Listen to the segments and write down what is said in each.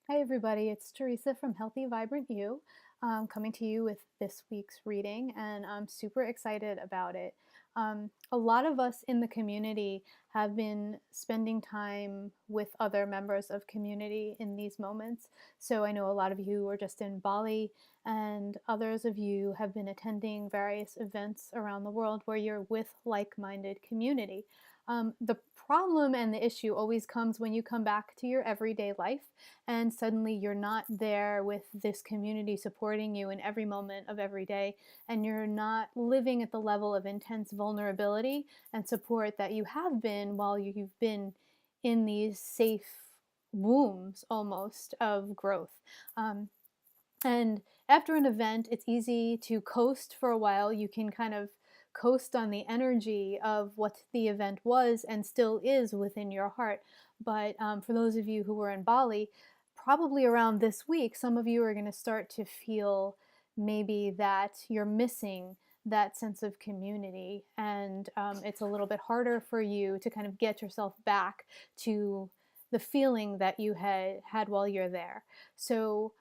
Hi, everybody. It's Theresa from Healthy Vibrant You, coming to you with this week's reading, and I'm super excited about it. A lot of us in the community have been spending time with other members of community in these moments. So I know a lot of you are just in Bali, and others of you have been attending various events around the world where you're with like minded community. The problem and the issue always comes when you come back to your everyday life and suddenly you're not there with this community supporting you in every moment of every day, and you're not living at the level of intense vulnerability and support that you have been while you've been in these safe wombs almost of growth. And after an event, it's easy to coast for a while. You can kind of coast on the energy of what the event was and still is within your heart. But for those of you who were in Bali, probably around this week, some of you are going to start to feel maybe that you're missing that sense of community. And it's a little bit harder for you to kind of get yourself back to the feeling that you had while you're there. So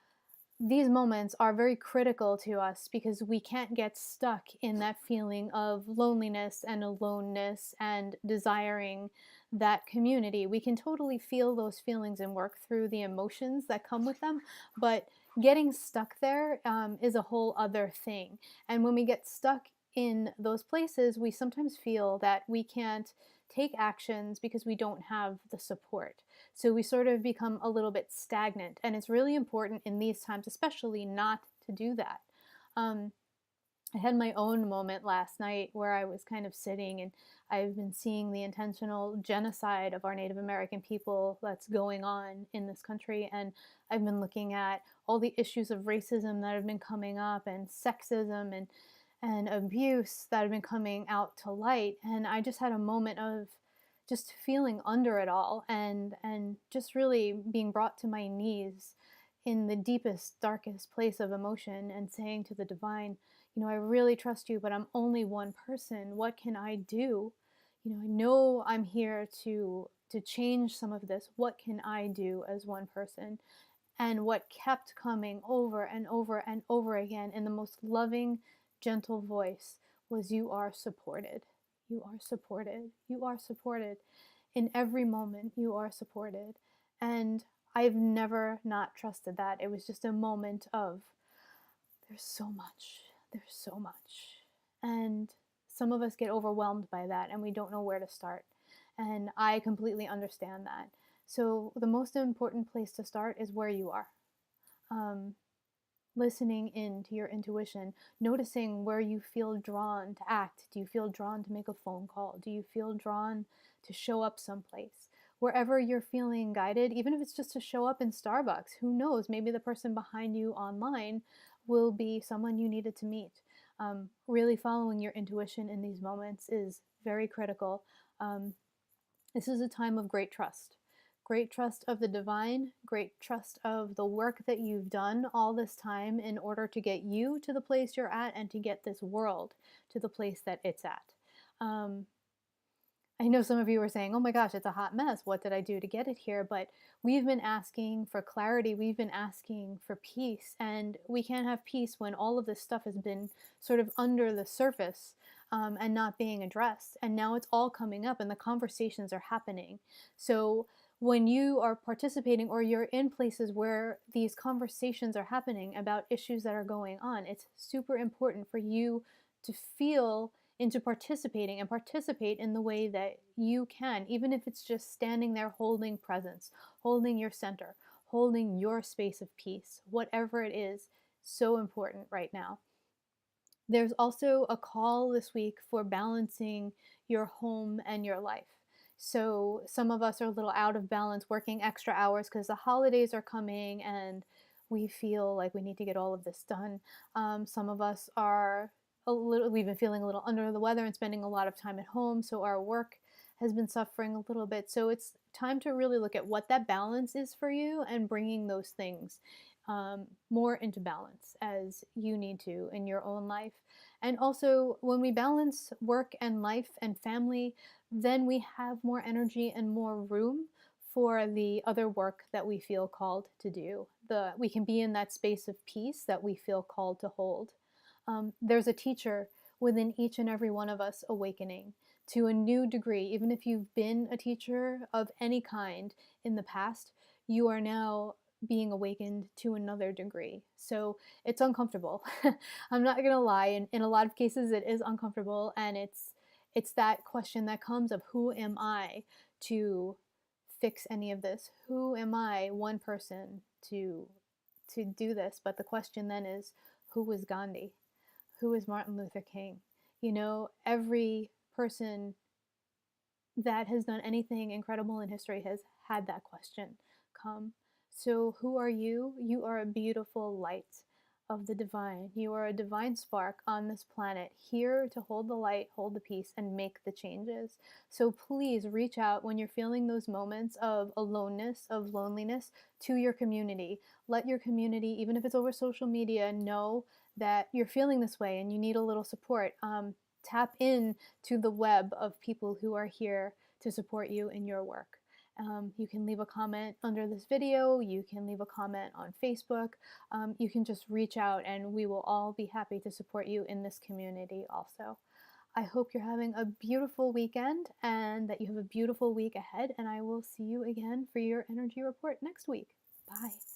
these moments are very critical to us because we can't get stuck in that feeling of loneliness and aloneness and desiring that community. We can totally feel those feelings and work through the emotions that come with them, but getting stuck there is a whole other thing. And when we get stuck in those places, we sometimes feel that we can't take actions because we don't have the support. So we sort of become a little bit stagnant. And it's really important in these times, especially, not to do that. Um, I had my own moment last night where I was kind of sitting and I've been seeing the intentional genocide of our Native American people that's going on in this country. And I've been looking at all the issues of racism that have been coming up and sexism and abuse that have been coming out to light. And I just had a moment of just feeling under it all and just really being brought to my knees in the deepest, darkest place of emotion and saying to the divine, I really trust you, but I'm only one person. What can I do? I know I'm here to change some of this. What can I do as one person? And what kept coming over and over and over again in the most loving, gentle voice was, you are supported. You are supported. You are supported. In every moment, you are supported. And I've never not trusted that. It was just a moment of, there's so much. There's so much. And some of us get overwhelmed by that and we don't know where to start. And I completely understand that. So the most important place to start is where you are. Um, Listening into your intuition, noticing where you feel drawn to act. Do you feel drawn to make a phone call? Do you feel drawn to show up someplace? Wherever you're feeling guided, even if it's just to show up in Starbucks, who knows? Maybe the person behind you online will be someone you needed to meet. Really following your intuition in these moments is very critical. Um, this is a time of great trust of the divine, great trust of the work that you've done all this time in order to get you to the place you're at and to get this world to the place that it's at. Um, I know some of you are saying, oh my gosh, it's a hot mess. What did I do to get it here? But we've been asking for clarity. We've been asking for peace. And we can't have peace when all of this stuff has been sort of under the surface and not being addressed. And now it's all coming up and the conversations are happening. So when you are participating or you're in places where these conversations are happening about issues that are going on, it's super important for you to feel into participating and participate in the way that you can, even if it's just standing there holding presence, holding your center, holding your space of peace, whatever it is, so important right now. There's also a call this week for balancing your home and your life. So some of us are a little out of balance, working extra hours because the holidays are coming and we feel like we need to get all of this done. Some of us are we've been feeling a little under the weather and spending a lot of time at home, so our work has been suffering a little bit. So it's time to really look at what that balance is for you and bringing those things more into balance as you need to in your own life. And also, when we balance work and life and family, then we have more energy and more room for the other work that we feel called to do. We can be in that space of peace that we feel called to hold. There's a teacher within each and every one of us awakening to a new degree. Even if you've been a teacher of any kind in the past, you are now being awakened to another degree. So it's uncomfortable. I'm not gonna lie. In a lot of cases, it is uncomfortable, and it's that question that comes of who am I to fix any of this? Who am I, one person, to do this? But the question then is, who was Gandhi? Who is Martin Luther King? You know, every person that has done anything incredible in history has had that question come. So, who are you? You are a beautiful light of the divine. You are a divine spark on this planet, here to hold the light, hold the peace, and make the changes. So, please reach out when you're feeling those moments of aloneness, of loneliness, to your community. Let your community, even if it's over social media, know that you're feeling this way and you need a little support. Tap in to the web of people who are here to support you in your work. You can leave a comment under this video, you can leave a comment on Facebook, you can just reach out and we will all be happy to support you in this community also. I hope you're having a beautiful weekend and that you have a beautiful week ahead, and I will see you again for your energy report next week. Bye.